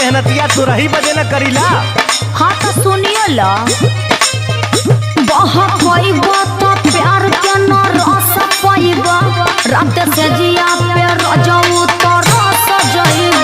मेहनतिया तू रही बजे न करीला। हाँ तो सुनिए ला प्यार के न रस पाइबा रात से जिया पे रजऊ तो रस जाइबा।